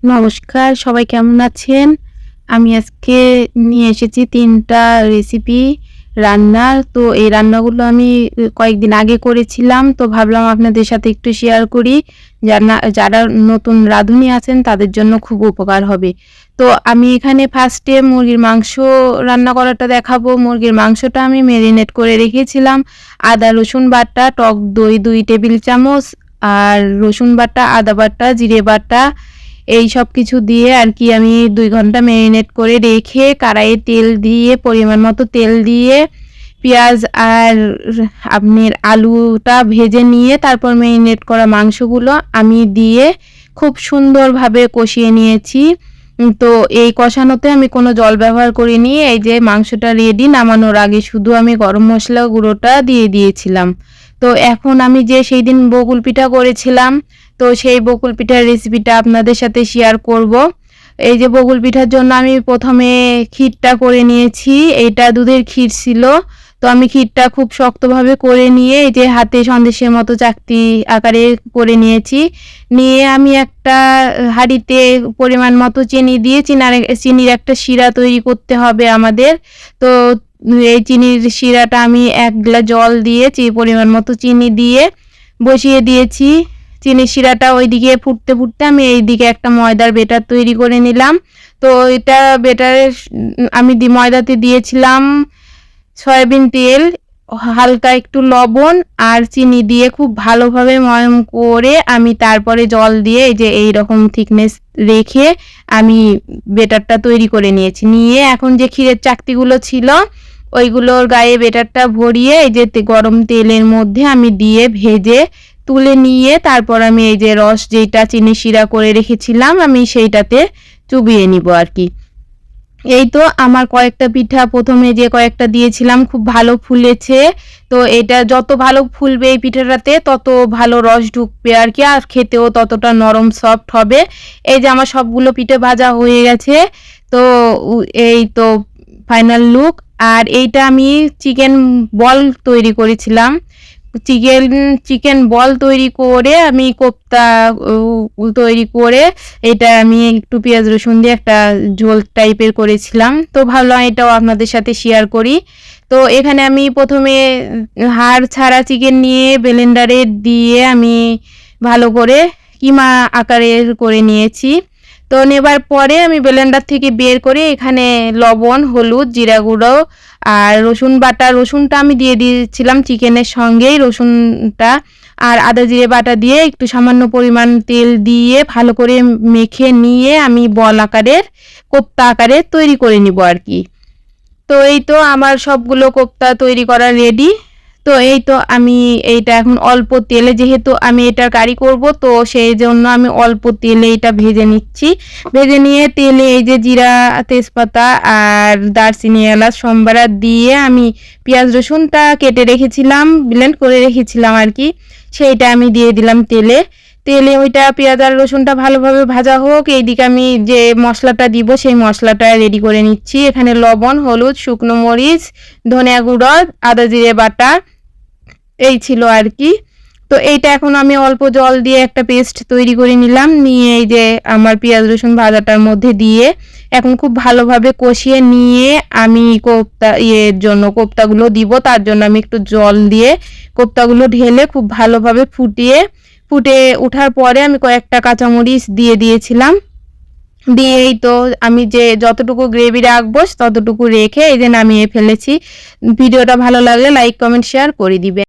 নমস্কার, সবাই কেমন আছেন? আমি আজকে নিয়ে এসেছি ৩ টা রেসিপি রান্নার। তো এই রান্নাগুলো আমি কয়েকদিন আগে করেছিলাম। তো ভাবলাম আপনাদের সাথে একটু শেয়ার করি। যারা নতুন রাঁধুনি আছেন তাদের জন্য খুব উপকার হবে। তো আমি এখানে ফার্স্টে মুরগির মাংস রান্না করাটা দেখাবো। মুরগির মাংসটা আমি মেরিনেট করে রেখেছিলাম। আদা, রসুন বাটা, টক দই ২ টেবিল চামচ, আর রসুন বাটা, আদা বাটা, জিরে বাটা, এই সব কিছু দিয়ে আর কি আমি ২ ঘন্টা মেরিনেট করে রেখে কড়াইয়ে তেল দিয়ে, পরিমাণ মতো তেল দিয়ে, পেঁয়াজ আর আপনার আলুটা ভেজে নিয়ে তারপর মেরিনেট করা মাংসগুলো আমি দিয়ে খুব সুন্দরভাবে কষিয়ে নিয়েছি। তো এই কষানোতে আমি কোনো জল ব্যবহার করিনি। এই যে মাংসটা রেডি, নামানোর আগে শুধু আমি গরম মশলা গুঁড়োটা দিয়ে দিয়েছিলাম। তো এখন আমি যে সেই দিন বকুল পিঠা করেছিলাম, তো সেই বকুল পিঠার রেসিপিটা আপনাদের সাথে শেয়ার করব। এই যে বকুল পিঠার জন্য আমি প্রথমে ক্ষীরটা করে নিয়েছি। এইটা দুধের ক্ষীর ছিল। তো আমি ক্ষীরটা খুব শক্তভাবে করে নিয়ে এই যে হাতে সন্দেশের মতো চাকতি আকারে করে নিয়েছি। নিয়ে আমি একটা হাঁড়িতে পরিমাণ মতো চিনি দিয়ে চিনির একটা শিরা তৈরি করতে হবে আমাদের। তো এই চিনির শিরাটা আমি ১ গ্লাস জল দিয়ে পরিমাণ মতো চিনি দিয়ে বসিয়ে দিয়েছি। চিনির শিরাটা ওইদিকে ফুটতে ফুটতে আমি এইদিকে একটা ময়দার বেটার তৈরি করে নিলাম। তো এটা বেটারে আমি ময়দাতে দিয়েছিলাম সয়াবিন তেল, হালকা একটু লবণ আর চিনি দিয়ে খুব ভালোভাবে ময়ম করে আমি তারপরে জল দিয়ে এই যে এইরকম থিকনেস রেখে আমি বেটারটা তৈরি করে নিয়েছি। নিয়ে এখন যে ক্ষীরের চাকতিগুলো ছিল ওইগুলোর গায়ে বেটারটা ভরিয়ে এই যে গরম তেলের মধ্যে আমি দিয়ে ভেজে তুলে নিয়ে তারপর আমি এই যে রস যেটা চিনি শিরা করে রেখেছিলাম আমি সেইটাতে চুবিয়ে নিব আর কি। এই তো আমার কয়েকটা পিঠা প্রথমে যে কয়েকটা দিয়েছিলাম খুব ভালো ফুলেছে। তো এটা যত ভালো ফুলবে এই পিঠাটাতে তত ভালো রস ঢুকবে আর কি, আর খেতেও ততটা নরম সফট হবে। এই যে আমার সবগুলো পিঠে ভাজা হয়ে গেছে। তো এই তো ফাইনাল লুক। আর এইটা আমি চিকেন বল তৈরি করেছিলাম। চিকেন বল তৈরি করে আমি কোপ্তা তৈরি করে এটা আমি একটু পেঁয়াজ রসুন দিয়ে একটা ঝোল টাইপের করেছিলাম। তো ভাবলাম এটাও আপনাদের সাথে শেয়ার করি। তো এখানে আমি প্রথমে হাড় ছাড়া চিকেন নিয়ে ব্লেন্ডারে দিয়ে আমি ভালো করে কিমা আকারের করে নিয়েছি। তো নেবার পরে আমি ব্লেন্ডার থেকে বের করে এখানে লবণ, হলুদ, জিরা গুঁড়ো আর রসুন বাটা, রসুনটা আমি দিয়ে দিয়েছিলাম চিকেনের সঙ্গেই রসুনটা, আর আদা জিরে বাটা দিয়ে একটু সামান্য পরিমাণ তেল দিয়ে ভালো করে মেখে নিয়ে আমি বল আকারের কোপ্তা আকারের তৈরি করে নিব আর কি। তো এই তো আমার সবগুলো কোপ্তা তৈরি করা রেডি। তো এই তো আমি এইটা এখন অল্প তেলে, যেহেতু আমি এটার কারি করব তো সেই জন্য আমি অল্প তেলে এটা ভেজে নিচ্ছি। ভেজে নিয়ে তেলে এই যে জিরা, তেজপাতা আর দারচিনি, এলাচ, সম্বারা দিয়ে আমি পেঁয়াজ রসুনটা কেটে রেখেছিলাম, ব্লেন্ড করে রেখেছিলাম আর কি, সেইটা আমি দিয়ে দিলাম তেলে। তেলে ওইটা পেঁয়াজ আর রসুনটা ভালোভাবে ভাজা হোক, এইদিকে আমি যে মশলাটা দিব সেই মশলাটা রেডি করে নিচ্ছি। এখানে লবণ, হলুদ, শুকনো মরিচ, ধনিয়া গুঁড়ো, আদা জিরে বাটা এই ছিল আর কি। তো এইটা এখন আমি অল্প জল দিয়ে একটা পেস্ট তৈরি করে নিলাম। নিয়ে এই যে আমার পেঁয়াজ রসুন ভাজাটার মধ্যে দিয়ে এখন খুব ভালোভাবে কষিয়ে নিয়ে আমি কোপ্তাগুলো দিব। তার জন্য আমি একটু জল দিয়ে কোপ্তাগুলো ঢেলে খুব ভালোভাবে ফুটে ওঠার পরে আমি কয়েকটা কাঁচামরিচ দিয়ে দিয়েছিলাম। দিয়েই তো আমি যে যতটুকু গ্রেভি রাখবো ততটুকু রেখে এই যে নামিয়ে ফেলেছি। ভিডিওটা ভালো লাগলে লাইক, কমেন্ট, শেয়ার করে দিবেন।